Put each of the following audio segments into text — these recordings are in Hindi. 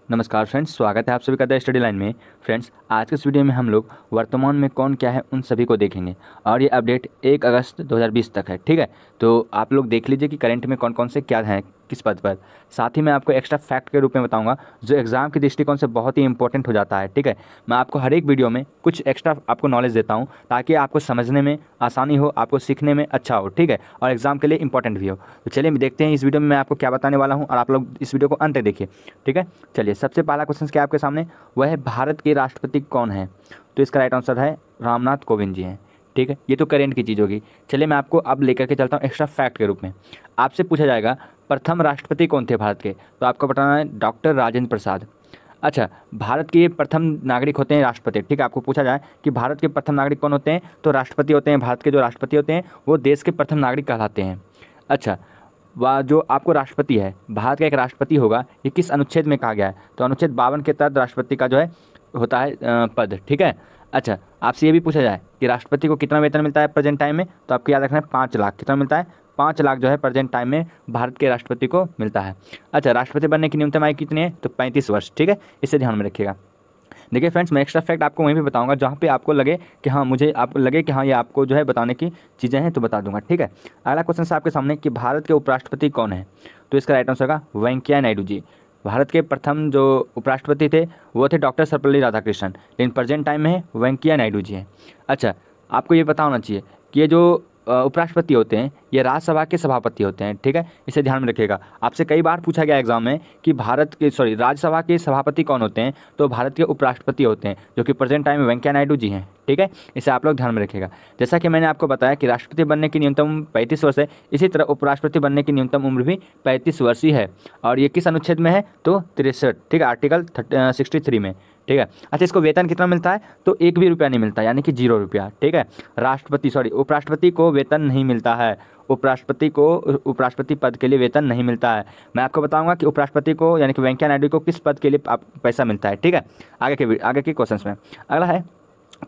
नमस्कार फ्रेंड्स, स्वागत है आप सभी का द स्टडी लाइन में। फ्रेंड्स, आज के इस वीडियो में हम लोग वर्तमान में कौन क्या है उन सभी को देखेंगे और ये अपडेट 1 अगस्त 2020 तक है। ठीक है, तो आप लोग देख लीजिए कि करंट में कौन कौन से क्या हैं किस पद पर। साथ ही मैं आपको एक्स्ट्रा फैक्ट के रूप में बताऊंगा जो एग्जाम के दृष्टिकोण से बहुत ही इंपॉर्टेंट हो जाता है। ठीक है, मैं आपको हर एक वीडियो में कुछ एक्स्ट्रा आपको नॉलेज देता हूँ ताकि आपको समझने में आसानी हो, आपको सीखने में अच्छा हो। ठीक है, और एग्जाम के लिए इंपॉर्टेंट भी हो। तो चलिए देखते हैं इस वीडियो में मैं आपको क्या बताने वाला हूँ और आप लोग इस वीडियो को अंत तक देखिए। ठीक है, चलिए सबसे पहला क्वेश्चन क्या है आपके सामने, वह है भारत के राष्ट्रपति कौन है। तो इसका राइट आंसर है रामनाथ कोविंद जी हैं। ठीक है, ये तो करेंट की चीज़ होगी। चलिए मैं आपको अब लेकर के चलता हूँ एक्स्ट्रा फैक्ट के रूप में। आपसे पूछा जाएगा प्रथम राष्ट्रपति कौन थे भारत के, तो आपको बताना है डॉक्टर राजेंद्र प्रसाद। अच्छा, भारत के प्रथम नागरिक होते हैं राष्ट्रपति। ठीक है, आपको पूछा जाए कि भारत के प्रथम नागरिक कौन होते हैं, तो राष्ट्रपति होते हैं। भारत के जो राष्ट्रपति होते हैं वो देश के प्रथम नागरिक कहलाते हैं। अच्छा, वह जो आपको राष्ट्रपति है, भारत का एक राष्ट्रपति होगा, ये किस अनुच्छेद में कहा गया है, तो अनुच्छेद 52 के तहत राष्ट्रपति का जो है होता है पद। ठीक है, अच्छा आपसे ये भी पूछा जाए कि राष्ट्रपति को कितना वेतन मिलता है प्रेजेंट टाइम में, तो आपको याद रखना है 5 लाख। कितना मिलता है? 5 लाख जो है प्रेजेंट टाइम में भारत के राष्ट्रपति को मिलता है। अच्छा, राष्ट्रपति बनने की न्यूनतम आयु कितनी है, तो 35 वर्ष। ठीक है, इसे ध्यान में रखिएगा। देखिए फ्रेंड्स, मैं एक्स्ट्रा फैक्ट आपको वहीं भी बताऊंगा जहाँ पे आपको लगे कि हाँ मुझे आपको लगे कि हाँ ये आपको जो है बताने की चीज़ें हैं तो बता दूंगा। ठीक है, अगला क्वेश्चन है आपके सामने कि भारत के उपराष्ट्रपति कौन है, तो इसका राइट आंसर होगा वेंकैया नायडू जी। भारत के प्रथम जो उपराष्ट्रपति थे वो थे डॉक्टर सर्वपल्ली राधाकृष्णन, लेकिन प्रेजेंट टाइम में वेंकैया नायडू जी हैं। अच्छा, आपको ये पता होना चाहिए कि ये जो उपराष्ट्रपति होते हैं ये राज्यसभा के सभापति होते हैं। ठीक है, इसे ध्यान में रखिएगा। आपसे कई बार पूछा गया एग्जाम में कि राज्यसभा के सभापति कौन होते हैं, तो भारत के उपराष्ट्रपति होते हैं जो कि प्रेजेंट टाइम में वेंकैया नायडू जी हैं। ठीक है, इसे आप लोग ध्यान में रखिएगा। जैसा कि मैंने आपको बताया कि राष्ट्रपति बनने की न्यूनतम उम्र 35 वर्ष है, इसी तरह उपराष्ट्रपति बनने की न्यूनतम उम्र भी 35 वर्ष ही है। और ये किस अनुच्छेद में है, तो 63। ठीक है, आर्टिकल 63 में। ठीक है, अच्छा इसको वेतन कितना मिलता है, तो 1 भी रुपया नहीं मिलता, यानी कि 0 रुपया। ठीक है, उपराष्ट्रपति को वेतन नहीं मिलता है। उपराष्ट्रपति पद के लिए वेतन नहीं मिलता है। मैं आपको बताऊंगा कि उपराष्ट्रपति को यानी कि वेंकैया नायडू को किस पद के लिए पैसा मिलता है। ठीक है, आगे के क्वेश्चंस में अगला है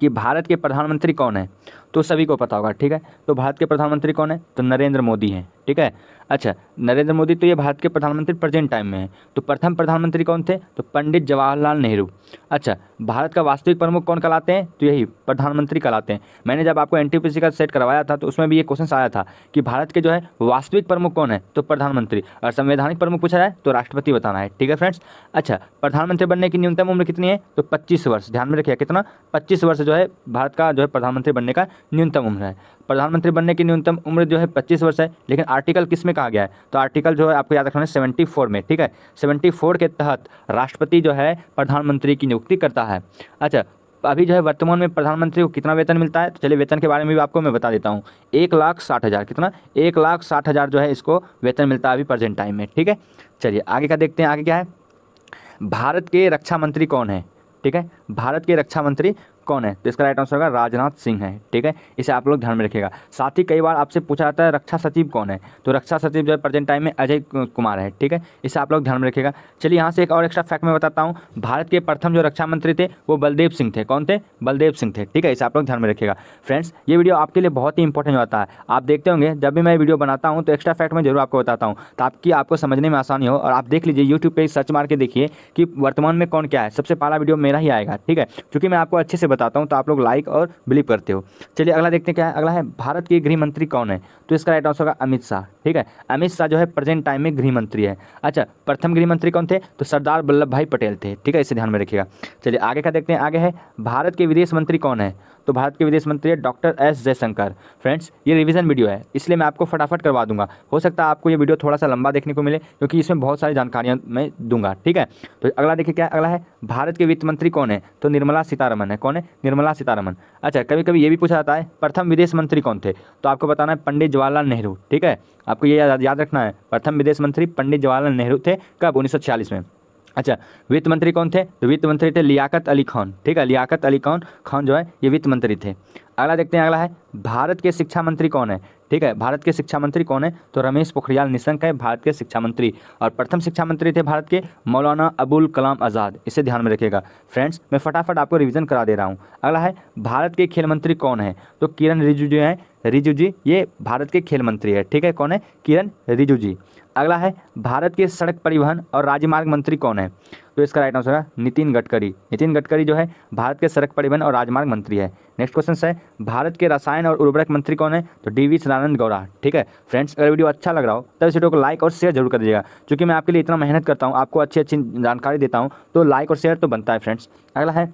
कि भारत के प्रधानमंत्री कौन है, तो सभी को पता होगा। ठीक है, तो भारत के प्रधानमंत्री कौन है, तो नरेंद्र मोदी हैं। ठीक है, अच्छा नरेंद्र मोदी तो ये भारत के प्रधानमंत्री प्रेजेंट टाइम में है। तो प्रथम प्रधानमंत्री कौन थे, तो पंडित जवाहरलाल नेहरू। अच्छा, भारत का वास्तविक प्रमुख कौन कहलाते हैं, तो यही प्रधानमंत्री कहलाते हैं। मैंने जब आपको एनटीपीसी का सेट करवाया था तो उसमें भी ये क्वेश्चन आया था कि भारत के जो है वास्तविक प्रमुख कौन है, तो प्रधानमंत्री। और संवैधानिक प्रमुख पूछा जाए तो राष्ट्रपति बताना है। ठीक है फ्रेंड्स, अच्छा प्रधानमंत्री बनने की न्यूनतम उम्र कितनी है, तो 25 वर्ष। ध्यान में रखिए कितना, 25 वर्ष जो है भारत का जो है प्रधानमंत्री बनने का न्यूनतम उम्र है। प्रधानमंत्री बनने की न्यूनतम उम्र जो है 25 वर्ष है, लेकिन आर्टिकल किस में कहा गया है, तो आर्टिकल जो है आपको याद रखना है 74 में। ठीक है, 74 के तहत राष्ट्रपति जो है प्रधानमंत्री की नियुक्ति करता है। अच्छा, अभी जो है वर्तमान में प्रधानमंत्री को कितना वेतन मिलता है, तो चलिए वेतन के बारे में भी आपको मैं बता देता हूँ। 1,60,000। कितना? 1,60,000 जो है इसको वेतन मिलता है अभी प्रेजेंट टाइम में। ठीक है, चलिए आगे का देखते हैं। आगे क्या है, भारत के रक्षा मंत्री कौन है। ठीक है, भारत के रक्षा मंत्री कौन है, तो इसका राइट आंसर होगा राजनाथ सिंह है। ठीक है, इसे आप लोग ध्यान में रखिएगा। साथ ही कई बार आपसे पूछा जाता है रक्षा सचिव कौन है, तो रक्षा सचिव जो है प्रेजेंट टाइम में अजय कुमार है। ठीक है, इसे आप लोग ध्यान में रखिएगा। चलिए यहाँ से एक और एक्स्ट्रा फैक्ट मैं बताता हूँ। भारत के प्रथम जो रक्षा मंत्री थे वो बलदेव सिंह थे। कौन थे? बलदेव सिंह थे। ठीक है, इसे आप लोग ध्यान में रखिएगा। फ्रेंड्स, ये वीडियो आपके लिए बहुत ही इंपॉर्टेंट होता है। आप देखते होंगे जब भी मैं वीडियो बनाता हूँ तो एक्स्ट्रा फैक्ट मैं जरूर आपको बताता हूँ ताकि आपको समझने में आसानी हो। और आप देख लीजिए यूट्यूब पे सर्च मार के देखिए कि वर्तमान में कौन क्या है, सबसे पहला वीडियो मेरा ही आएगा। ठीक है, क्योंकि मैं आपको अच्छे से बताता हूँ तो आप लोग लाइक और बिलीव करते हो। चलिए अगला देखते हैं क्या है। अगला है भारत के गृह मंत्री कौन है, तो इसका राइट आंसर होगा अमित शाह। ठीक है, अमित शाह जो है प्रेजेंट टाइम में गृह मंत्री है। अच्छा, प्रथम गृह मंत्री कौन थे, तो सरदार वल्लभ भाई पटेल थे। ठीक है, इसे ध्यान में रखिएगा। चलिए आगे का देखते हैं। आगे है भारत के विदेश मंत्री कौन है, तो भारत के विदेश मंत्री है डॉक्टर एस जयशंकर। फ्रेंड्स, ये रिवीजन वीडियो है इसलिए मैं आपको फटाफट करवा दूंगा। हो सकता है आपको ये वीडियो थोड़ा सा लंबा देखने को मिले क्योंकि इसमें बहुत सारी जानकारियां मैं दूंगा। ठीक है, तो अगला देखिए क्या अगला है, भारत के वित्त मंत्री कौन है, तो निर्मला सीतारमन है। कौन है? निर्मला सीतारमन। अच्छा, कभी कभी ये भी पूछा जाता है प्रथम विदेश मंत्री कौन थे, तो आपको बताना है पंडित जवाहरलाल नेहरू। ठीक है, आपको ये याद रखना है, प्रथम विदेश मंत्री पंडित जवाहरलाल नेहरू थे। कब? 1946 में। अच्छा, वित्त मंत्री कौन थे, तो वित्त मंत्री थे लियाकत अली खान। ठीक है, लियाकत अली खान जो है ये वित्त मंत्री थे। अगला देखते हैं। अगला है भारत के शिक्षा मंत्री कौन है। ठीक है, भारत के शिक्षा मंत्री कौन है, तो रमेश पोखरियाल निशंक है भारत के शिक्षा मंत्री। और प्रथम शिक्षा मंत्री थे भारत के मौलाना अबुल कलाम आज़ाद। इसे ध्यान में रखिएगा। फ्रेंड्स, मैं फटाफट आपको रिवीजन करा दे रहा हूँ। अगला है भारत के खेल मंत्री कौन है, तो किरण रिजिजू हैं। रिजिजू जी ये भारत के खेल मंत्री है। ठीक है, कौन है? किरण रिजिजू जी। अगला है भारत के सड़क परिवहन और राजमार्ग मंत्री कौन है? तो इसका राइट आंसर है नितिन गडकरी। नितिन गडकरी जो है भारत के सड़क परिवहन और राजमार्ग मंत्री है। नेक्स्ट क्वेश्चन है भारत के रसायन और उर्वरक मंत्री कौन है? तो डी.वी. सदानंद गौड़ा। ठीक है फ्रेंड्स, अगर वीडियो अच्छा लग रहा हो तब इस वीडियो को लाइक और शेयर जरूर कर दीजिएगा, क्योंकि मैं आपके लिए इतना मेहनत करता हूँ, आपको अच्छी अच्छी जानकारी देता हूँ, तो लाइक और शेयर तो बनता है फ्रेंड्स। अगला है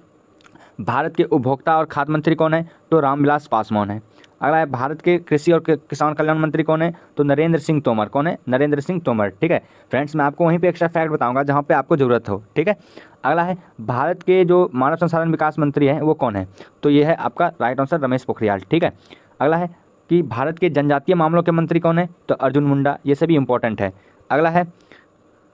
भारत के उपभोक्ता और खाद्य मंत्री कौन है? तो रामविलास पासवान है। अगला है भारत के कृषि और किसान कल्याण मंत्री कौन है? तो नरेंद्र सिंह तोमर। कौन है? नरेंद्र सिंह तोमर। ठीक है फ्रेंड्स, मैं आपको वहीं पे एक्स्ट्रा फैक्ट बताऊंगा जहाँ पे आपको ज़रूरत हो। ठीक है, अगला है भारत के जो मानव संसाधन विकास मंत्री हैं वो कौन है? तो ये है आपका राइट आंसर रमेश पोखरियाल। ठीक है, अगला है कि भारत के जनजातीय मामलों के मंत्री कौन है? तो अर्जुन मुंडा। ये सभी इंपॉर्टेंट है। अगला है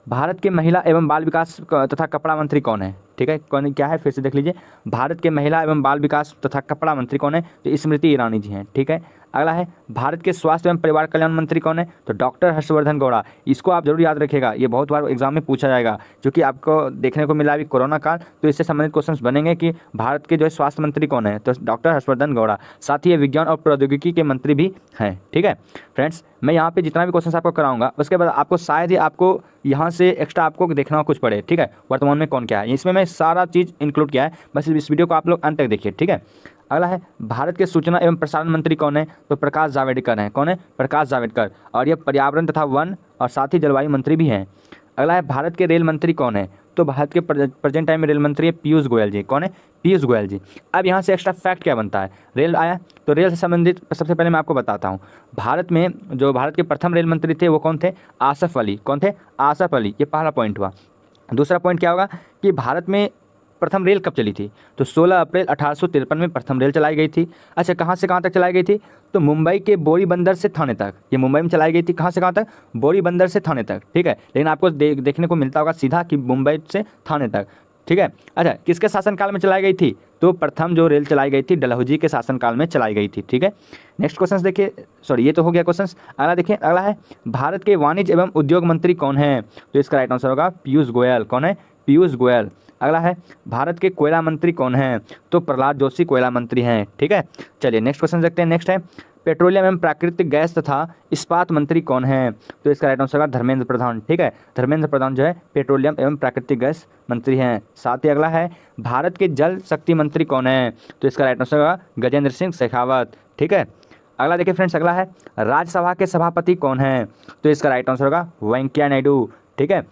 भारत के महिला एवं बाल विकास तथा कपड़ा मंत्री कौन है? ठीक है, कौन क्या है फिर से देख लीजिए। भारत के महिला एवं बाल विकास तथा कपड़ा मंत्री कौन है? तो स्मृति ईरानी जी हैं। ठीक है, अगला है भारत के स्वास्थ्य एवं परिवार कल्याण मंत्री कौन है? तो डॉक्टर हर्षवर्धन गौड़ा। इसको आप जरूर याद रखिएगा, ये बहुत बार एग्जाम में पूछा जाएगा, क्योंकि आपको देखने को मिला अभी कोरोना काल, तो इससे संबंधित क्वेश्चन बनेंगे कि भारत के जो है स्वास्थ्य मंत्री कौन है? तो डॉक्टर हर्षवर्धन गौड़ा। साथ ही ये विज्ञान और प्रौद्योगिकी के मंत्री भी हैं। ठीक है फ्रेंड्स, मैं यहाँ पे जितना भी क्वेश्चन आपको कराऊंगा उसके बाद आपको शायद ही आपको यहाँ से एक्स्ट्रा आपको देखना कुछ पड़े। ठीक है, वर्तमान में कौन क्या है, इसमें मैं सारा चीज़ इंक्लूड किया है, बस इस वीडियो को आप लोग अंत तक देखिए। ठीक है, अगला है भारत के सूचना एवं प्रसारण मंत्री कौन है? तो प्रकाश जावड़ेकर हैं। कौन है? प्रकाश जावड़ेकर। और ये पर्यावरण तथा वन और साथ ही जलवायु मंत्री भी हैं। अगला है भारत के रेल मंत्री कौन है? तो भारत के प्रेजेंट टाइम में रेल मंत्री है पीयूष गोयल जी। कौन है? पीयूष गोयल जी। अब यहाँ से एक्स्ट्रा फैक्ट क्या बनता है? रेल आया तो रेल से संबंधित सबसे पहले मैं आपको बताता हूँ। भारत में जो भारत के प्रथम रेल मंत्री थे वो कौन थे? आसफ अली। कौन थे? आसफ अली। ये पहला पॉइंट हुआ। दूसरा पॉइंट क्या होगा कि भारत में प्रथम रेल कब चली थी? तो 16 अप्रैल 1853 में प्रथम रेल चलाई गई थी। अच्छा, कहाँ से कहाँ तक चलाई गई थी? तो मुंबई के बोरी बंदर से थाने तक। ये मुंबई में चलाई गई थी। कहाँ से कहाँ तक? बोरी बंदर से थाने तक। ठीक है, लेकिन आपको देखने को मिलता होगा सीधा कि मुंबई से थाने तक। ठीक है, अच्छा किसके शासनकाल में चलाई गई थी? तो प्रथम जो रेल चलाई गई थी डलहौजी के शासनकाल में चलाई गई थी। ठीक है, नेक्स्ट क्वेश्चन देखिए, सॉरी ये तो हो गया क्वेश्चन। अगला देखिए, अगला है भारत के वाणिज्य एवं उद्योग मंत्री कौन है? तो इसका राइट आंसर होगा पीयूष गोयल। कौन है? पीयूष गोयल। अगला है भारत के कोयला मंत्री कौन है? तो प्रहलाद जोशी कोयला मंत्री हैं। ठीक है, चलिए नेक्स्ट क्वेश्चन देखते हैं। नेक्स्ट है पेट्रोलियम एवं प्राकृतिक गैस तथा इस्पात मंत्री कौन है? तो इसका राइट आंसर होगा धर्मेंद्र प्रधान। ठीक है, धर्मेंद्र प्रधान जो है पेट्रोलियम एवं प्राकृतिक गैस मंत्री हैं। साथ ही अगला है भारत के जल शक्ति मंत्री कौन है? तो इसका राइट आंसर होगा गजेंद्र सिंह शेखावत। ठीक है, अगला देखिए फ्रेंड्स, अगला है राज्यसभा के सभापति कौन है? तो इसका राइट आंसर होगा वेंकैया नायडू। ठीक है,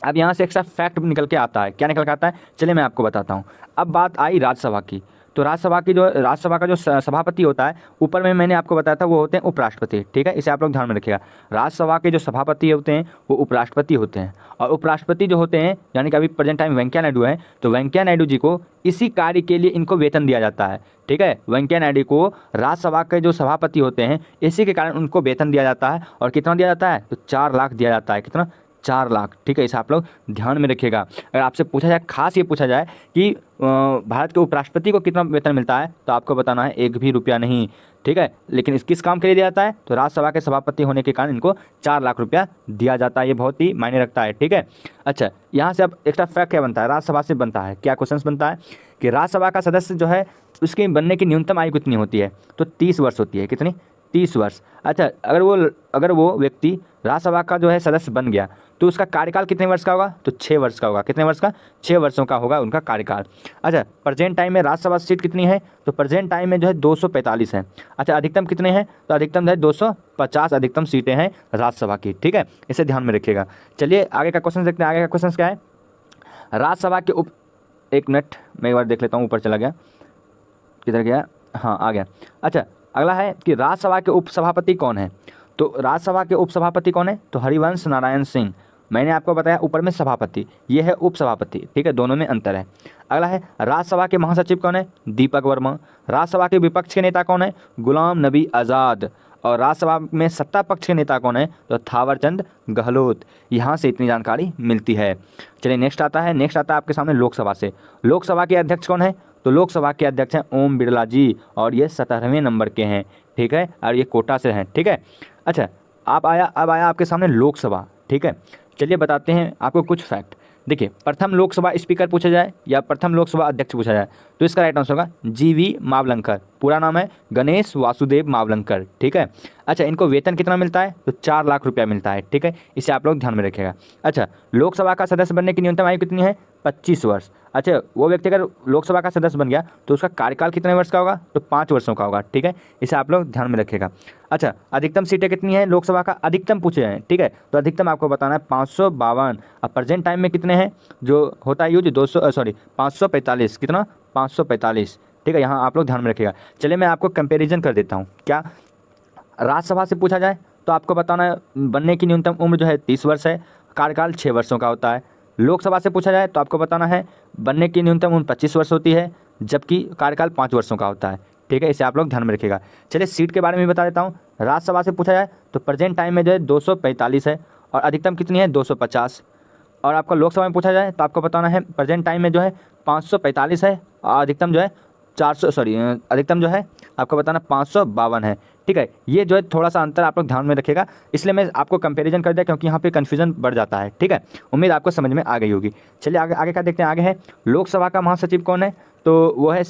अब यहाँ से एक्स्ट्रा फैक्ट निकल के आता है। क्या निकल के आता है? चलिए मैं आपको बताता हूँ। अब बात आई राज्यसभा की, तो राज्यसभा का जो सभापति होता है, ऊपर में मैंने आपको बताया था वो होते हैं उपराष्ट्रपति। ठीक है, इसे आप लोग ध्यान में रखिएगा। राज्यसभा के जो सभापति होते हैं वो उपराष्ट्रपति होते हैं, और उपराष्ट्रपति जो होते हैं यानी कि अभी प्रेजेंट टाइम वेंकैया नायडू हैं, तो वेंकैया नायडू जी को इसी कार्य के लिए इनको वेतन दिया जाता है। ठीक है, वेंकैया नायडू को राज्यसभा के जो सभापति होते हैं इसी के कारण उनको वेतन दिया जाता है। और कितना दिया जाता है? तो 4 लाख दिया जाता है। कितना? 4 लाख। ठीक है, इसे आप लोग ध्यान में रखिएगा। अगर आपसे पूछा जाए, खास ये पूछा जाए कि भारत के उपराष्ट्रपति को कितना वेतन मिलता है, तो आपको बताना है 1 भी रुपया नहीं। ठीक है, लेकिन इस किस काम के लिए दिया जाता है? तो राज्यसभा के सभापति होने के कारण इनको 4 लाख रुपया दिया जाता है। ये बहुत ही मायने रखता है। ठीक है, अच्छा यहाँ से अब एक्स्ट्रा फैक्ट क्या बनता है? राज्यसभा से बनता है क्या क्वेश्चन बनता है कि राज्यसभा का सदस्य जो है उसके बनने की न्यूनतम आयु कितनी होती है? तो 30 वर्ष होती है। कितनी? 30 वर्ष। अच्छा, अगर वो व्यक्ति राज्यसभा का जो है सदस्य बन गया तो उसका कार्यकाल कितने वर्ष का होगा? तो 6 वर्ष का होगा। कितने वर्ष का? 6 वर्षों का होगा उनका कार्यकाल। अच्छा, प्रेजेंट टाइम में राज्यसभा सीट कितनी है? तो प्रेजेंट टाइम में जो है 245 है। अच्छा, अधिकतम कितने हैं? तो अधिकतम है 250 अधिकतम सीटें हैं राज्यसभा की। ठीक है, इसे ध्यान में रखिएगा। चलिए आगे का क्वेश्चन देखते हैं। आगे का क्वेश्चन क्या है? राज्यसभा के एक मिनट मैं एक बार देख लेता हूँ, ऊपर चला गया, किधर गया? हाँ आ गया। अच्छा, अगला है कि राज्यसभा के उपसभापति कौन है? तो राज्यसभा के उपसभापति कौन है? तो हरिवंश नारायण सिंह। मैंने आपको बताया ऊपर में सभापति, ये है उपसभापति। ठीक है, दोनों में अंतर है। अगला है राज्यसभा के महासचिव कौन है? दीपक वर्मा। राज्यसभा के विपक्ष के नेता कौन है? गुलाम नबी आज़ाद। और राज्यसभा में सत्ता पक्ष के नेता कौन है? तो थावरचंद गहलोत। यहाँ से इतनी जानकारी मिलती है। चलिए नेक्स्ट आता है आपके सामने लोकसभा से। लोकसभा के अध्यक्ष कौन है? तो लोकसभा के अध्यक्ष हैं ओम बिरला जी, और ये 17वें नंबर के हैं। ठीक है, और ये कोटा से हैं। ठीक है, अच्छा अब आया आपके सामने लोकसभा। ठीक है, चलिए बताते हैं आपको कुछ फैक्ट देखिए, प्रथम लोकसभा स्पीकर पूछा जाए या प्रथम लोकसभा अध्यक्ष पूछा जाए तो इसका राइट आंसर होगा GV मावलंकर। पूरा नाम है गणेश वासुदेव मावलंकर, ठीक है। अच्छा, इनको वेतन कितना मिलता है तो 4 लाख रुपया मिलता है, ठीक है। इसे आप लोग ध्यान में रखिएगा। अच्छा, लोकसभा का सदस्य बनने की न्यूनतम आयु कितनी है 25 वर्ष। अच्छा, वो व्यक्ति अगर लोकसभा का सदस्य बन गया तो उसका कार्यकाल कितने वर्ष का होगा तो 5 वर्षों का होगा, ठीक है। इसे आप लोग ध्यान में रखिएगा। अच्छा, अधिकतम सीटें कितनी है लोकसभा का अधिकतम पूछे हैं, ठीक है। तो अधिकतम आपको बताना है 552। अब प्रेजेंट टाइम में कितने हैं जो होता है यूज 545, कितना 545, ठीक है। यहाँ आप लोग ध्यान में रखिएगा। चलिए मैं आपको कंपेरिजन कर देता हूँ। क्या राज्यसभा से पूछा जाए तो आपको बताना है बनने की न्यूनतम उम्र जो है 30 वर्ष है, कार्यकाल 6 वर्षों का होता है। लोकसभा से पूछा जाए तो आपको बताना है बनने की न्यूनतम उम्र 25 वर्ष होती है, जबकि कार्यकाल 5 वर्षों का होता है, ठीक है। इसे आप लोग ध्यान में रखिएगा। चलिए सीट के बारे में बता देता हूँ। राज्यसभा से पूछा जाए तो प्रेजेंट टाइम में जो है 245 है और अधिकतम कितनी है 250। और आपका लोकसभा में पूछा जाए तो आपको बताना है प्रेजेंट टाइम में जो है 545 है और अधिकतम जो है अधिकतम जो है आपको बताना 552 है, ठीक है। ये जो है थोड़ा सा अंतर आप लोग ध्यान में रखिएगा, इसलिए मैं आपको कंपैरिजन कर दिया क्योंकि यहाँ पे कन्फ्यूजन बढ़ जाता है, ठीक है। उम्मीद आपको समझ में आ गई होगी। चलिए आगे आगे क्या देखते हैं। आगे है लोकसभा का महासचिव कौन है तो वो है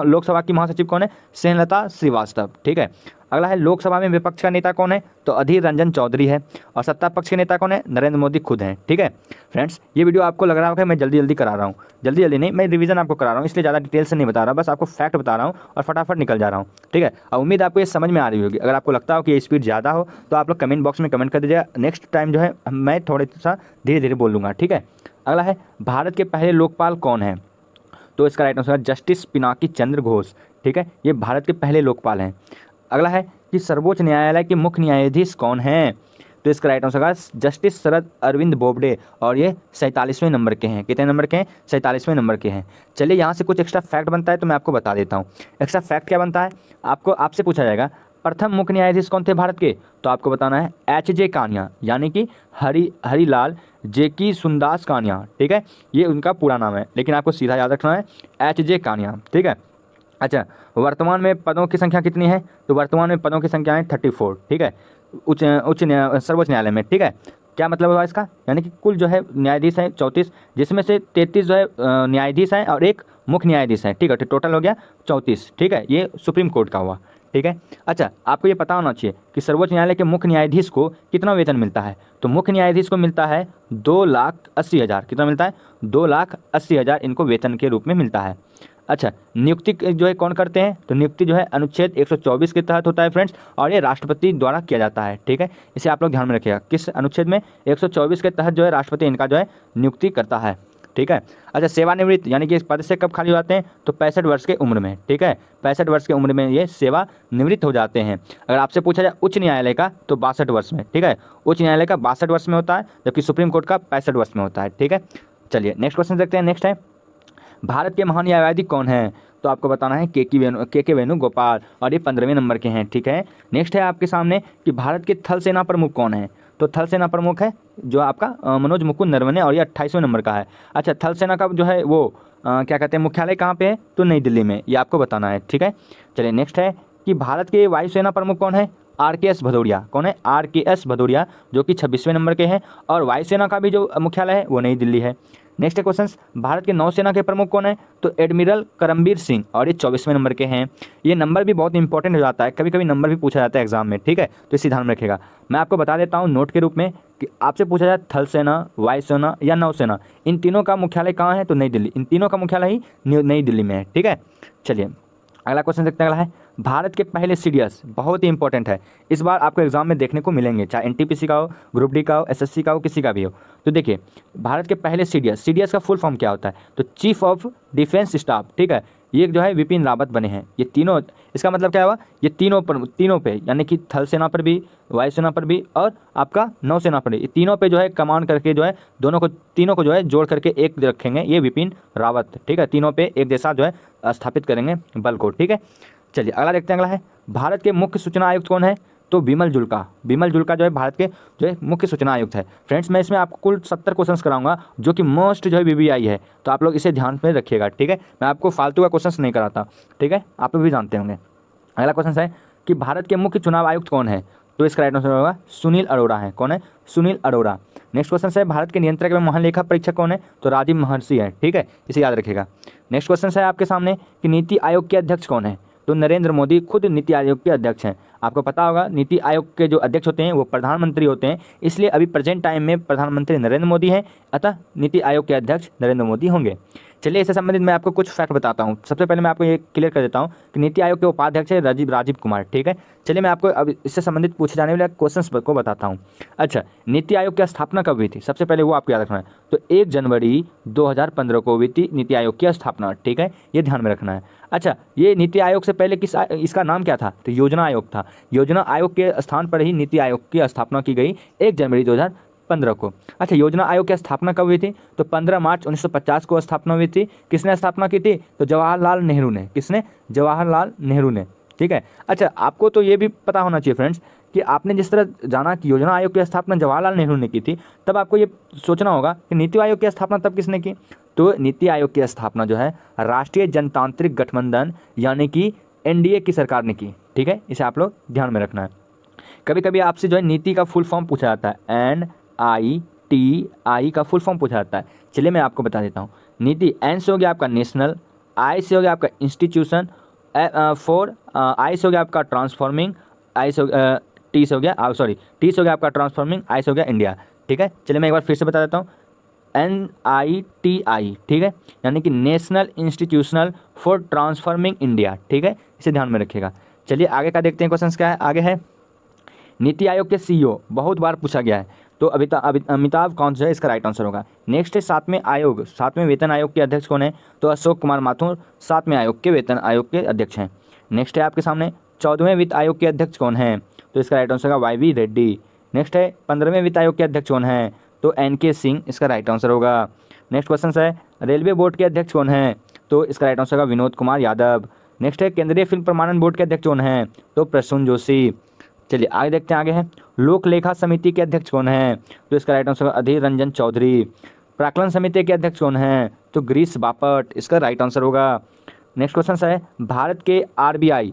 लोकसभा की महासचिव कौन है स्नेहलता श्रीवास्तव, ठीक है। अगला है लोकसभा में विपक्ष का नेता कौन है तो अधीर रंजन चौधरी है और सत्ता पक्ष के नेता कौन है नरेंद्र मोदी खुद हैं, ठीक है। फ्रेंड्स, ये वीडियो आपको लग रहा होगा मैं जल्दी करा रहा हूँ, जल्दी नहीं, मैं रिवीजन आपको करा रहा हूँ, इसलिए ज़्यादा डिटेल से नहीं बता रहा, बस आपको फैक्ट बता रहा हूँ और फटाफट निकल जा रहा हूँ, ठीक है। और उम्मीद आपको ये समझ में आ रही होगी। अगर आपको लगता हो कि ये स्पीड ज़्यादा हो तो आप लोग कमेंट बॉक्स में कमेंट कर दीजिएगा। नेक्स्ट टाइम जो है मैं थोड़ा सा धीरे बोल लूँगा, ठीक है। अगला है भारत के पहले लोकपाल कौन है तो इसका right answer justice Pinaki Chandra Ghosh, ठीक है। ये भारत के पहले लोकपाल हैं। अगला है कि सर्वोच्च न्यायालय के मुख्य न्यायाधीश कौन हैं तो इसका right answer justice Sharad Arvind Bobde और ये 47वें नंबर के हैं। कितने नंबर के हैं 47वें नंबर के हैं। चलिए यहाँ से कुछ एक्स्ट्रा फैक्ट बनता है तो मैं आपको बता देता हूँ। एक्स्ट्रा फैक्ट क्या बनता है आपसे पूछा जाएगा प्रथम मुख्य न्यायाधीश कौन थे भारत के तो आपको बताना है HJ कानिया, यानी कि हरिलाल जेकी सुंदास कानिया, ठीक है। ये उनका पूरा नाम है लेकिन आपको सीधा याद रखना है HJ कानिया, ठीक है। अच्छा, वर्तमान में पदों की संख्या कितनी है तो वर्तमान में पदों की संख्या है 34, ठीक है, सर्वोच्च न्यायालय में, ठीक है। क्या मतलब हुआ इसका, यानी कि कुल जो है न्यायाधीश हैं 34, जिसमें से 33 जो है न्यायाधीश हैं और एक मुख्य न्यायाधीश है, ठीक है। तो टोटल हो गया 34, ठीक है। ये सुप्रीम कोर्ट का हुआ, ठीक है। अच्छा, आपको ये पता होना चाहिए कि सर्वोच्च न्यायालय के मुख्य न्यायाधीश को कितना वेतन मिलता है तो मुख्य न्यायाधीश को मिलता है 2,80,000। कितना मिलता है 2,80,000 इनको वेतन के रूप में मिलता है। अच्छा, नियुक्ति जो है कौन करते हैं तो नियुक्ति जो है अनुच्छेद 124 के तहत होता है फ्रेंड्स, और ये राष्ट्रपति द्वारा किया जाता है, ठीक है। इसे आप लोग ध्यान में रखिएगा। किस अनुच्छेद में 124 के तहत जो है राष्ट्रपति इनका जो है नियुक्ति करता है, ठीक है। अच्छा, सेवानिवृत्त यानी कि इस पद से कब खाली हो जाते हैं तो 65 वर्ष के उम्र में, ठीक है। 65 वर्ष की उम्र में ये सेवानिवृत्त हो जाते हैं। अगर आपसे पूछा जाए उच्च न्यायालय का तो 62 वर्ष में, ठीक है। उच्च न्यायालय का 62 वर्ष में होता है जबकि सुप्रीम कोर्ट का 65 वर्ष में होता है, ठीक है। चलिए नेक्स्ट क्वेश्चन देखते हैं। नेक्स्ट है भारत के महान न्यायाधीश कौन हैं तो आपको बताना है के वेणुगोपाल और ये 15वें नंबर के हैं, ठीक है। नेक्स्ट है आपके सामने कि भारत के थल सेना प्रमुख कौन है तो थल सेना प्रमुख है जो आपका मनोज मुकुंद नरवणे और ये 28वें नंबर का है। अच्छा, थल सेना का जो है वो क्या कहते हैं मुख्यालय कहाँ पे है तो नई दिल्ली में, ये आपको बताना है, ठीक है। चलिए नेक्स्ट है कि भारत के वायुसेना प्रमुख कौन है RKS भदौरिया। कौन है RKS भदौरिया जो कि 26वें नंबर के हैं और वायुसेना का भी जो मुख्यालय है वो नई दिल्ली है। नेक्स्ट क्वेश्चन, भारत के नौसेना के प्रमुख कौन है तो एडमिरल करमबीर सिंह और ये 24वें नंबर के हैं। ये नंबर भी बहुत इंपॉर्टेंट हो जाता है, कभी कभी नंबर भी पूछा जाता है एग्जाम में, ठीक है। तो इसी ध्यान में रखिएगा। मैं आपको बता देता हूँ नोट के रूप में कि आपसे पूछा जाए थल सेना, वायुसेना या नौसेना, इन तीनों का मुख्यालय कहाँ है तो नई दिल्ली। इन तीनों का मुख्यालय ही नई दिल्ली में है, ठीक है। चलिए अगला क्वेश्चन देखते हैं। अगला है भारत के पहले CDS, बहुत ही इंपॉर्टेंट है, इस बार आपको एग्जाम में देखने को मिलेंगे, चाहे NTPC का हो, ग्रुप D का हो, SSC का हो, किसी का भी हो। तो देखिए भारत के पहले CDS का फुल फॉर्म क्या होता है तो चीफ ऑफ डिफेंस स्टाफ, ठीक है। ये जो है विपिन रावत बने हैं। ये तीनों, इसका मतलब क्या हुआ ये तीनों पे यानी कि थल सेना पर भी, वायुसेना पर भी और आपका नौसेना पर भी, ये तीनों पे जो है कमांड करके जो है तीनों को जो है जोड़ करके एक रखेंगे ये विपिन रावत, ठीक है। तीनों पे एक जैसा जो है स्थापित करेंगे बल को, ठीक है। चलिए अगला देखते हैं। अगला है भारत के मुख्य सूचना आयुक्त कौन है तो बिमल जुल्का जो है भारत के जो है मुख्य सूचना आयुक्त है। फ्रेंड्स, मैं इसमें आपको कुल 70 क्वेश्चंस कराऊंगा जो कि मोस्ट जो है BBI है, तो आप लोग इसे ध्यान में रखिएगा, ठीक है। मैं आपको फालतू का क्वेश्चंस नहीं कराता, ठीक है, आप लोग भी जानते होंगे। अगला क्वेश्चन है कि भारत के मुख्य चुनाव आयुक्त कौन है तो इसका राइट आंसर होगा सुनील अरोड़ा है। कौन है? सुनील अरोड़ा। नेक्स्ट क्वेश्चन है भारत के नियंत्रक एवं महालेखा परीक्षक कौन है? तो राजीव महर्षि है। ठीक है, इसे याद रखिएगा। नेक्स्ट क्वेश्चन है आपके सामने कि नीति आयोग के अध्यक्ष कौन है? तो नरेंद्र मोदी खुद नीति आयोग के अध्यक्ष हैं। आपको पता होगा नीति आयोग के जो अध्यक्ष होते हैं वो प्रधानमंत्री होते हैं, इसलिए अभी प्रेजेंट टाइम में प्रधानमंत्री नरेंद्र मोदी हैं, अतः नीति आयोग के अध्यक्ष नरेंद्र मोदी होंगे। चलिए इससे संबंधित मैं आपको कुछ फैक्ट बताता हूँ। सबसे पहले मैं आपको ये क्लियर कर देता हूँ कि नीति आयोग के उपाध्यक्ष है राजीव कुमार। ठीक है, चलिए मैं आपको अब इससे संबंधित पूछे जाने वाले क्वेश्चंस को बताता हूँ। अच्छा, नीति आयोग की स्थापना कब हुई थी? सबसे पहले वो आपको याद रखना है। तो 1 जनवरी 2015 को हुई थी नीति आयोग की स्थापना। ठीक है, ये ध्यान में रखना है। अच्छा, ये नीति आयोग से पहले इसका नाम क्या था? तो योजना आयोग था। योजना आयोग के स्थान पर ही नीति आयोग की स्थापना की गई 1 जनवरी 2015 को। अच्छा, योजना आयोग की स्थापना कब हुई थी? तो 15 मार्च 1950 को स्थापना हुई थी। किसने स्थापना की थी? तो जवाहरलाल नेहरू ने। किसने? जवाहरलाल नेहरू ने। ठीक है। अच्छा, आपको तो ये भी पता होना चाहिए फ्रेंड्स कि आपने जिस तरह जाना कि योजना आयोग की स्थापना जवाहरलाल नेहरू ने की थी, तब आपको ये सोचना होगा कि नीति आयोग की स्थापना तब किसने की? तो नीति आयोग की स्थापना जो है राष्ट्रीय जनतांत्रिक गठबंधन यानी कि एनडीए की सरकार ने की। ठीक है, इसे आप लोग ध्यान में रखना है। कभी कभी आपसे जो है नीति का फुल फॉर्म पूछा जाता है, NITI का फुल फॉर्म पूछा जाता है। चलिए मैं आपको बता देता हूँ। नीति, एन से हो गया आपका नेशनल, आई से हो गया आपका इंस्टीट्यूशन, आई से हो गया आपका ट्रांसफॉर्मिंग, टी से हो गया आपका ट्रांसफॉर्मिंग, आई से हो गया इंडिया। ठीक है, चलिए मैं एक बार फिर से बता देता हूँ। NITI, ठीक है, यानी कि national institutional for transforming India. ठीक है, इसे ध्यान में रखिएगा। चलिए आगे का देखते हैं क्वेश्चन क्या है। आगे है नीति आयोग के CEO, बहुत बार पूछा गया है। तो अमिताभ कांत जो है इसका राइट आंसर होगा। नेक्स्ट है 7वें वेतन आयोग के अध्यक्ष कौन है? तो अशोक कुमार माथुर 7वें आयोग के वेतन आयोग के अध्यक्ष हैं। नेक्स्ट है आपके सामने 14वें वित्त आयोग के अध्यक्ष कौन है? तो इसका राइट आंसर होगा YV रेड्डी। नेक्स्ट है 15वें वित्त आयोग के अध्यक्ष कौन है? तो NK सिंह इसका राइट आंसर होगा। नेक्स्ट क्वेश्चन है रेलवे बोर्ड के अध्यक्ष कौन है? तो इसका राइट आंसर होगा विनोद कुमार यादव। नेक्स्ट है केंद्रीय फिल्म प्रमाणन बोर्ड के अध्यक्ष कौन है? तो प्रसून जोशी। चलिए आगे देखते हैं। आगे है लोक लेखा समिति के अध्यक्ष कौन है? तो इसका राइट आंसर होगा अधीर रंजन चौधरी। प्राक्कलन समिति के अध्यक्ष कौन है? तो गिरीश बापट इसका राइट आंसर होगा। नेक्स्ट क्वेश्चन है भारत के RBI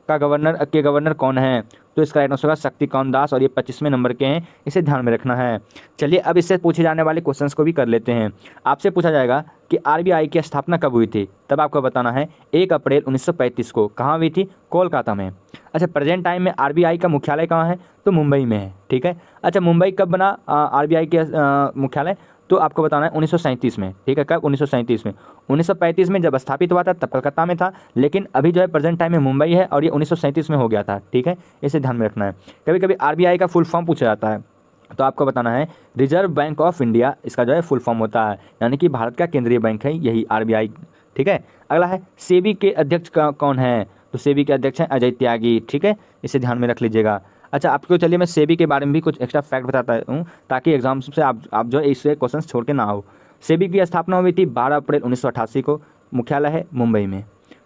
का गवर्नर कौन है? तो इसका राइट आंसर होगा शक्तिकांत दास, और ये 25वें नंबर के हैं, इसे ध्यान में रखना है। चलिए अब इससे पूछे जाने वाले क्वेश्चंस को भी कर लेते हैं। आपसे पूछा जाएगा कि RBI की स्थापना कब हुई थी? तब आपको बताना है 1 अप्रैल 1935 को। कहाँ हुई थी? कोलकाता में। अच्छा, प्रेजेंट टाइम में RBI का मुख्यालय कहाँ है? तो मुंबई में है। ठीक है। अच्छा, मुंबई कब बना RBI के मुख्यालय? तो आपको बताना है 1937 में। ठीक है, कब? 1937 में। 1935 में जब स्थापित हुआ था तब कलकत्ता में था, लेकिन अभी जो है प्रेजेंट टाइम में मुंबई है, और ये 1937 में हो गया था। ठीक है, इसे ध्यान में रखना है। कभी कभी RBI का फुल फॉर्म पूछा जाता है, तो आपको बताना है रिजर्व बैंक ऑफ इंडिया इसका जो है फुल फॉर्म होता है, यानी कि भारत का केंद्रीय बैंक है यही RBI। ठीक है। अगला है सेबी के अध्यक्ष कौन है? तो सेबी के अध्यक्ष हैं अजय त्यागी। ठीक है, इसे ध्यान में रख लीजिएगा। अच्छा, आपको चलिए मैं सेबी के बारे में भी कुछ एक्स्ट्रा फैक्ट बताता हूँ, ताकि एग्जाम से आप जो है इससे क्वेश्चन छोड़ के ना हो। सेबी की स्थापना हुई थी 12 अप्रैल 1988 को। मुख्यालय है मुंबई में।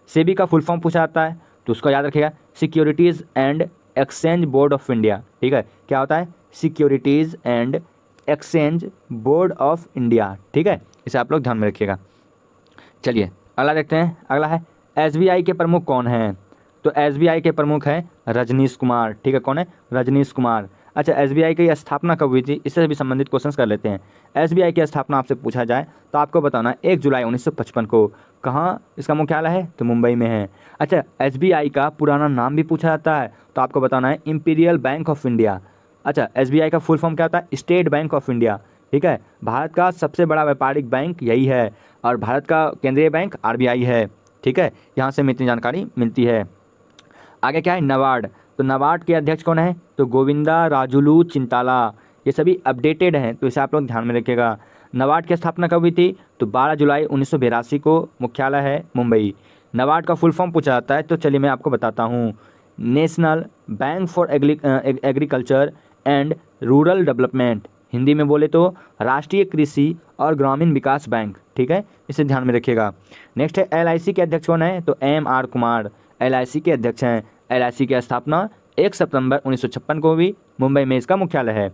सेबी का फुल फॉर्म पूछा जाता है, तो उसको याद रखिएगा, securities and exchange board of India. ठीक है, क्या होता है? Securities and exchange board of India. ठीक है, इसे आप लोग ध्यान में रखिएगा। चलिए अगला देखते हैं। अगला है SBI के प्रमुख कौन हैं? तो SBI के प्रमुख हैं रजनीश कुमार। ठीक है, कौन है? रजनीश कुमार। अच्छा, SBI की स्थापना कब हुई थी? इससे भी संबंधित क्वेश्चंस कर लेते हैं। SBI की स्थापना आपसे पूछा जाए तो आपको बताना है 1 जुलाई 1955 को। कहाँ इसका मुख्यालय है? तो मुंबई में है। अच्छा, SBI का पुराना नाम भी पूछा जाता है, तो आपको बताना है इंपीरियल बैंक ऑफ इंडिया। अच्छा, SBI का फुल फॉर्म क्या होता है? State bank of India. ठीक है, भारत का सबसे बड़ा व्यापारिक बैंक यही है, और भारत का केंद्रीय बैंक RBI है। ठीक है, यहाँ से इतनी जानकारी मिलती है। आगे क्या है? नबार्ड। तो नबार्ड के अध्यक्ष कौन है? तो गोविंदा राजुलू चिंताला। ये सभी अपडेटेड हैं, तो इसे आप लोग ध्यान में रखिएगा। नबार्ड की स्थापना कब हुई थी? तो 12 जुलाई 1982 को। मुख्यालय है मुंबई। नबार्ड का फुल फॉर्म पूछा जाता है, तो चलिए मैं आपको बताता हूँ। National bank for agriculture and rural development, Hindi में बोले तो राष्ट्रीय कृषि और ग्रामीण विकास बैंक। ठीक है, इसे ध्यान में रखिएगा। नेक्स्ट है LIC के अध्यक्ष कौन है? तो MR कुमार LIC के अध्यक्ष हैं। LIC की स्थापना 1 सितंबर 1956 को हुई। मुंबई में इसका मुख्यालय है।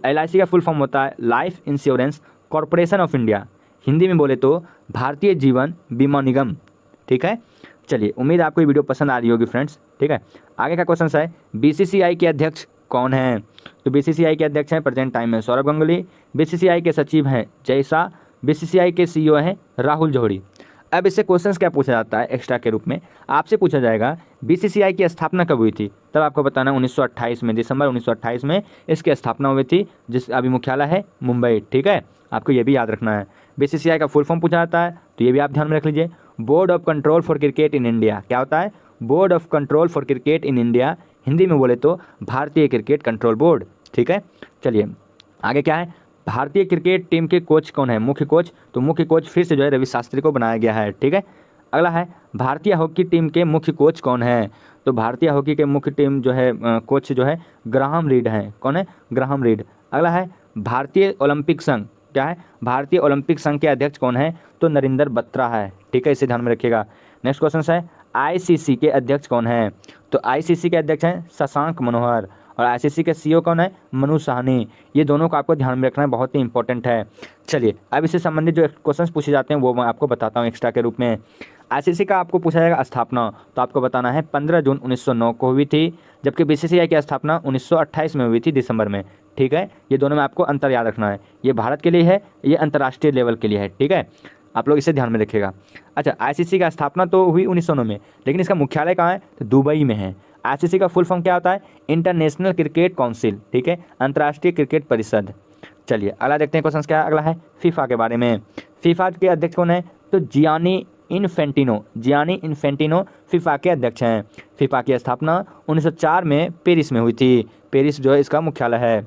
LIC का फुल फॉर्म होता है life insurance corporation of India, Hindi में बोले तो भारतीय जीवन बीमा निगम। ठीक है, चलिए उम्मीद आपको ये वीडियो पसंद आ रही होगी फ्रेंड्स। ठीक है, आगे का क्वेश्चन है BCCI के अध्यक्ष कौन हैं? तो बीसीसीआई के अध्यक्ष हैं प्रेजेंट टाइम में सौरभ गांगुली, बीसीसीआई के सचिव हैं जय शाह, बीसीसीआई के सीईओ हैं राहुल जौहरी। अब इससे क्वेश्चंस क्या पूछा जाता है एक्स्ट्रा के रूप में, आपसे पूछा जाएगा बीसीसीआई की स्थापना कब हुई थी, तब आपको बताना है 1928 में, दिसंबर 1928 में इसकी स्थापना हुई थी, जिस अभी मुख्यालय है मुंबई। ठीक है, आपको ये भी याद रखना है। बीसीसीआई का फुल फॉर्म पूछा जाता है तो ये भी आप ध्यान में रख लीजिए। Board of control for cricket in India क्या होता है? Board of control for cricket in India, Hindi में बोले तो भारतीय क्रिकेट कंट्रोल बोर्ड। ठीक है, चलिए आगे क्या है, भारतीय क्रिकेट टीम के कोच कौन है? मुख्य कोच, तो मुख्य कोच फिर से जो है रवि शास्त्री को बनाया गया है। ठीक है, अगला है भारतीय हॉकी टीम के मुख्य कोच कौन है? तो भारतीय हॉकी के मुख्य टीम जो है कोच जो है ग्राहम रीड हैं। कौन है? Graham read. अगला है भारतीय ओलंपिक संघ, क्या है? भारतीय ओलंपिक संघ के अध्यक्ष कौन है? तो नरेंद्र बत्रा है। ठीक है, इसे ध्यान में रखिएगा। नेक्स्ट क्वेश्चन है आईसीसी के अध्यक्ष कौन है? तो आईसीसी के अध्यक्ष हैं शशांक मनोहर, और आईसीसी के सीईओ कौन है? मनु साहनी। ये दोनों को आपको ध्यान में रखना है, बहुत ही इंपॉर्टेंट है। चलिए अब इससे संबंधित जो क्वेश्चंस पूछे जाते हैं वो मैं आपको बताता हूँ एक्स्ट्रा के रूप में। आईसीसी का आपको पूछा जाएगा स्थापना, तो आपको बताना है 15 जून 1909 को हुई थी, जबकि बीसीसीआई की स्थापना 1928 में हुई थी दिसंबर में। ठीक है, ये दोनों में आपको अंतर याद रखना है, ये भारत के लिए है, ये अंतर्राष्ट्रीय लेवल के लिए है। ठीक है, आप लोग इसे ध्यान में रखिएगा। अच्छा, आईसीसी का स्थापना तो हुई 1909 में, लेकिन इसका मुख्यालय कहाँ है? तो दुबई में है। आईसीसी का फुल फॉर्म क्या होता है? International cricket council. ठीक है, अंतर्राष्ट्रीय क्रिकेट परिषद। चलिए अगला देखते हैं क्वेश्चन क्या है। अगला है फीफा के बारे में। फीफा के अध्यक्ष कौन है? तो जियानी इन्फेंटिनो फीफा के अध्यक्ष हैं। फीफा की स्थापना 1904 में पेरिस में हुई थी। पेरिस जो है इसका मुख्यालय है,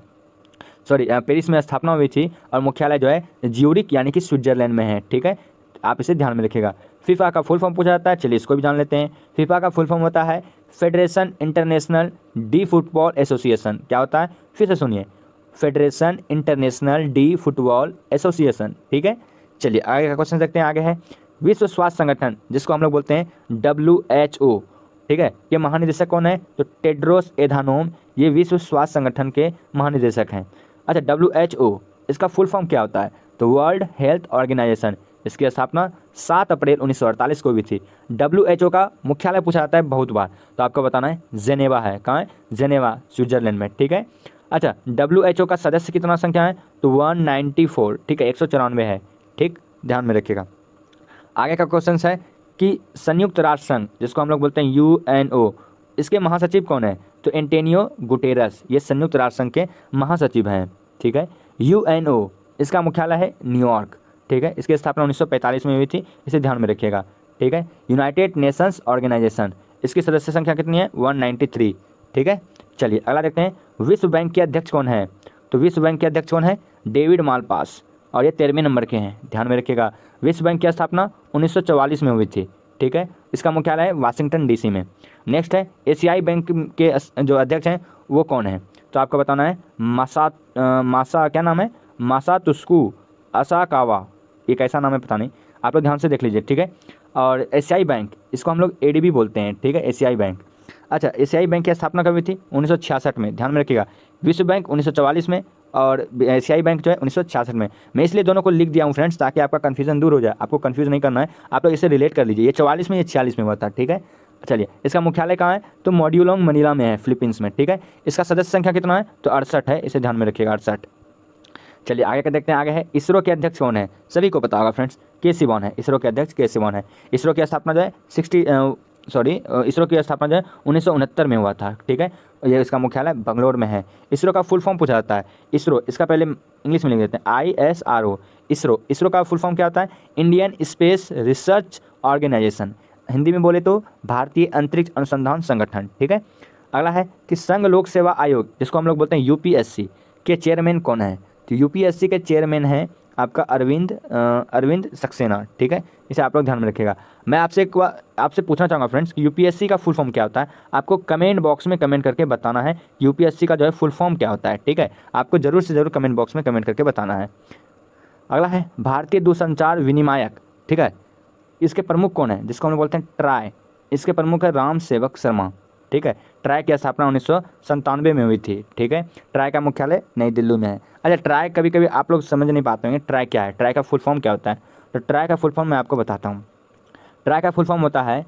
पेरिस में स्थापना हुई थी और मुख्यालय जो है ज्यूरिक यानी कि स्विट्जरलैंड में है। ठीक है, आप इसे ध्यान में रखिएगा। फीफा का फुल फॉर्म पूछा जाता है, चलिए इसको भी जान लेते हैं। फीफा का फुल फॉर्म होता है federation international D football association. क्या होता है? फिर से सुनिए, federation international D football association. ठीक है, चलिए आगे का क्वेश्चन देखते हैं। आगे है विश्व स्वास्थ्य संगठन, जिसको हम लोग बोलते हैं WHO। ठीक है, ये महानिदेशक कौन है? तो टेड्रोस एधानोम, ये विश्व स्वास्थ्य संगठन के महानिदेशक हैं। अच्छा, WHO इसका फुल फॉर्म क्या होता है? तो वर्ल्ड हेल्थ ऑर्गेनाइजेशन। इसकी स्थापना 7 अप्रैल 1948 को हुई थी। WHO का मुख्यालय पूछा जाता है बहुत बार, तो आपको बताना है जेनेवा है। कहाँ है? जेनेवा, स्विट्जरलैंड में। ठीक है, अच्छा WHO का सदस्य कितना संख्या है? तो 194। ठीक है, 194 है। ठीक, ध्यान में रखिएगा। आगे का क्वेश्चन है कि संयुक्त राष्ट्र संघ, जिसको हम लोग बोलते हैं UNO, इसके महासचिव कौन है? तो एंटोनियो गुटेरस, ये संयुक्त राष्ट्र संघ के महासचिव हैं। ठीक है, UNO इसका मुख्यालय है न्यूयॉर्क। ठीक है, इसकी स्थापना 1945 में हुई थी, इसे ध्यान में रखिएगा। ठीक है, यूनाइटेड नेशंस ऑर्गेनाइजेशन, इसकी सदस्य संख्या कितनी है? 193। ठीक है, चलिए अगला देखते हैं विश्व बैंक के अध्यक्ष कौन है? तो विश्व बैंक के अध्यक्ष कौन है? डेविड मालपास, और ये 13वें नंबर के हैं, ध्यान में रखिएगा। विश्व बैंक की स्थापना 1944 में हुई थी। ठीक है, इसका मुख्यालय है वाशिंगटन DC में। नेक्स्ट है एशियाई बैंक के जो अध्यक्ष हैं वो कौन है? तो आपको बताना है मासा क्या नाम है? मासातुस्कू असाकावा, ये कैसा नाम है पता नहीं, आप लोग ध्यान से देख लीजिए। ठीक है, और एशियाई बैंक, इसको हम लोग ADB बोलते हैं। ठीक है, एशियाई बैंक। अच्छा, एशियाई बैंक की स्थापना कब हुई थी? 1966 में, ध्यान में रखिएगा। विश्व बैंक 1944 में और एशियाई बैंक जो है 1966 में। मैं इसलिए दोनों को लिख दिया हूँ फ्रेंड्स, ताकि आपका कन्फ्यूजन दूर हो जाए। आपको कन्फ्यूज नहीं करना है, आप लोग इसे रिलेट कर लीजिए। ये 44 में, ये 46 में हुआ था। ठीक है, चलिए इसका मुख्यालय कहाँ है? तो मॉड्यूलोंग मनीला में है, फिलीपींस में। ठीक है, इसका सदस्य संख्या कितना है? तो 68 है, इसे ध्यान में रखिएगा, 68। चलिए आगे का देखते हैं। आगे है इसरो के अध्यक्ष कौन है? सभी को पता होगा फ्रेंड्स, के सिवान है। इसरो के अध्यक्ष के सिवान है। इसरो की स्थापना जो है इसरो की स्थापना जो है 1969 में हुआ था। ठीक है, ये इसका मुख्यालय बंगलोर में है। इसरो का फुल फॉर्म पूछा जाता है। इसरो, इसका पहले इंग्लिश में लिख देते हैं ISRO। इसरो का फुल फॉर्म क्या होता है? Indian space research organisation, Hindi में बोले तो भारतीय अंतरिक्ष अनुसंधान संगठन। ठीक है, अगला है कि संघ लोक सेवा आयोग, जिसको हम लोग बोलते हैं UPSC, के चेयरमैन कौन है? तो UPSC के चेयरमैन हैं आपका अरविंद सक्सेना। ठीक है, इसे आप लोग ध्यान में रखिएगा। मैं आपसे पूछना चाहूँगा फ्रेंड्स कि UPSC का फुल फॉर्म क्या होता है? आपको कमेंट बॉक्स में कमेंट करके बताना है UPSC का जो है फुल फॉर्म क्या होता है। ठीक है, आपको जरूर से जरूर कमेंट बॉक्स में कमेंट करके बताना है। अगला है भारतीय दूरसंचार विनियामक। ठीक है, इसके प्रमुख कौन है? जिसको हम लोग बोलते हैं ट्राई, इसके प्रमुख है राम सेवक शर्मा। ठीक है, ट्राई की स्थापना 1997 में हुई थी। ठीक है, ट्राई का मुख्यालय नई दिल्ली में है। अच्छा, ट्राई कभी कभी आप लोग समझ नहीं पाते होंगे ट्राई क्या है, ट्राई का फुल फॉर्म क्या होता है? तो ट्राई का फुल फॉर्म मैं आपको बताता हूँ। ट्राई का फुल फॉर्म होता है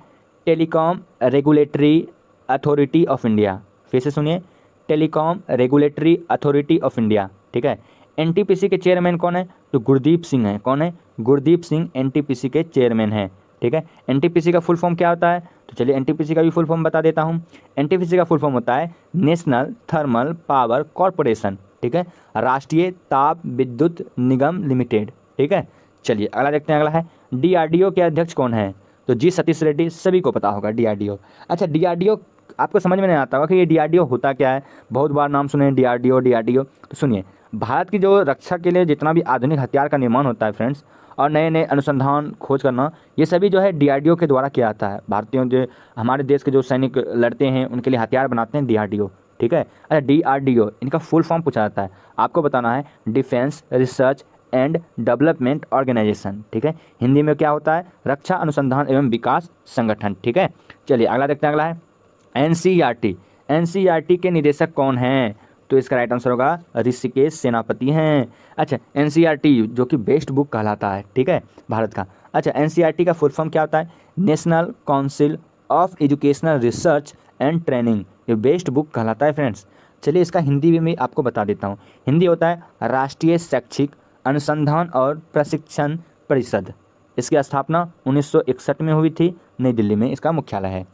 telecom regulatory authority of India. फिर से सुनिए, telecom regulatory authority of India, ठीक है। एनटीपीसी के चेयरमैन कौन है? तो गुरदीप सिंह है। कौन है? गुरदीप सिंह एनटीपीसी के चेयरमैन हैं, ठीक है। एनटीपीसी का फुल फॉर्म क्या होता है? तो चलिए एनटीपीसी का भी फुल फॉर्म बता देता हूँ। एनटीपीसी का फुल फॉर्म होता है नेशनल थर्मल पावर कॉरपोरेशन, ठीक है, राष्ट्रीय ताप विद्युत निगम लिमिटेड, ठीक है। चलिए अगला देखते हैं। अगला है डीआरडीओ के अध्यक्ष कौन है? तो जी सतीश रेड्डी, सभी को पता होगा डीआरडीओ। अच्छा, डीआरडीओ आपको समझ में नहीं आता होगा कि ये डीआरडीओ होता क्या है। बहुत बार नाम सुने डीआरडीओ डीआरडीओ। तो सुनिए, भारत की जो रक्षा के लिए जितना भी आधुनिक हथियार का निर्माण होता है फ्रेंड्स, और नए नए अनुसंधान खोज करना, ये सभी जो है डीआरडीओ के द्वारा किया जाता है। भारतीयों जो हमारे देश के जो सैनिक लड़ते हैं उनके लिए हथियार बनाते हैं डीआरडीओ, ठीक है। अच्छा, डीआरडीओ इनका फुल फॉर्म पूछा जाता है, आपको बताना है defence research and development organisation, ठीक है। हिंदी में क्या होता है? रक्षा अनुसंधान एवं विकास संगठन, ठीक है। चलिए अगला देखते हैं। अगला है एनसीईआरटी। एनसीईआरटी के निदेशक कौन हैं? तो इसका राइट आंसर होगा ऋषिकेश सेनापति हैं। अच्छा, एनसीईआरटी जो कि बेस्ट बुक कहलाता है, ठीक है, भारत का। अच्छा, एनसीईआरटी का फुल फॉर्म क्या होता है? National council of educational research and training, ये बेस्ट बुक कहलाता है फ्रेंड्स। चलिए इसका हिंदी भी मैं आपको बता देता हूँ। हिंदी होता है राष्ट्रीय शैक्षिक अनुसंधान और प्रशिक्षण परिषद। इसकी स्थापना 1961 में हुई थी, नई दिल्ली में इसका मुख्यालय है।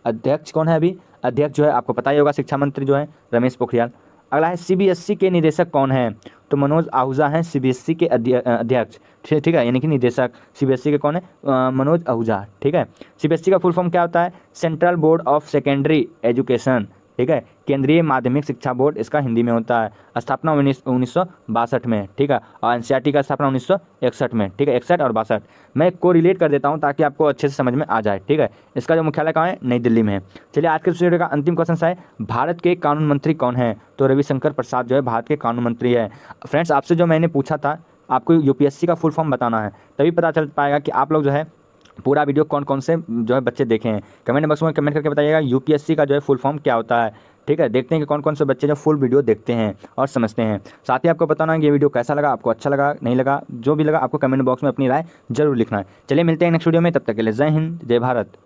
अध्यक्ष कौन है अभी? अध्यक्ष जो है आपको पता ही होगा, शिक्षा मंत्री जो है रमेश पोखरियाल। अगला है सीबीएसई के निदेशक कौन है? तो मनोज आहूजा हैं सीबीएसई के अध्यक्ष, ठीक है, यानी कि निदेशक सीबीएसई के कौन है? मनोज आहूजा, ठीक है। सीबीएसई का फुल फॉर्म क्या होता है? Central board of secondary education, ठीक है, केंद्रीय माध्यमिक शिक्षा बोर्ड इसका हिंदी में होता है। स्थापना 1962 में, ठीक है, और एनसीईआरटी का स्थापना 1961 में, ठीक है, 61 और 62। मैं को रिलेट कर देता हूँ ताकि आपको अच्छे से समझ में आ जाए, ठीक है। इसका जो मुख्यालय कहाँ है? नई दिल्ली में है। चलिए आज के वीडियो का अंतिम क्वेश्चन है, भारत के कानून मंत्री कौन है? तो रविशंकर प्रसाद जो है भारत के कानून मंत्री है। फ्रेंड्स, आपसे जो मैंने पूछा था आपको यूपीएससी का फुल फॉर्म बताना है, तभी पता चल पाएगा कि आप लोग जो है पूरा वीडियो कौन कौन से जो है बच्चे देखे हैं। कमेंट बॉक्स में कमेंट करके बताइएगा यूपीएससी का जो है फुल फॉर्म क्या होता है, ठीक है। देखते हैं कि कौन कौन से बच्चे जो फुल वीडियो देखते हैं और समझते हैं। साथ ही आपको बताना है कि ये वीडियो कैसा लगा, आपको अच्छा लगा नहीं लगा, जो भी लगा आपको कमेंट बॉक्स में अपनी राय जरूर लिखना है। चलिए मिलते हैं नेक्स्ट वीडियो में, तब तक के लिए जय हिंद जय भारत।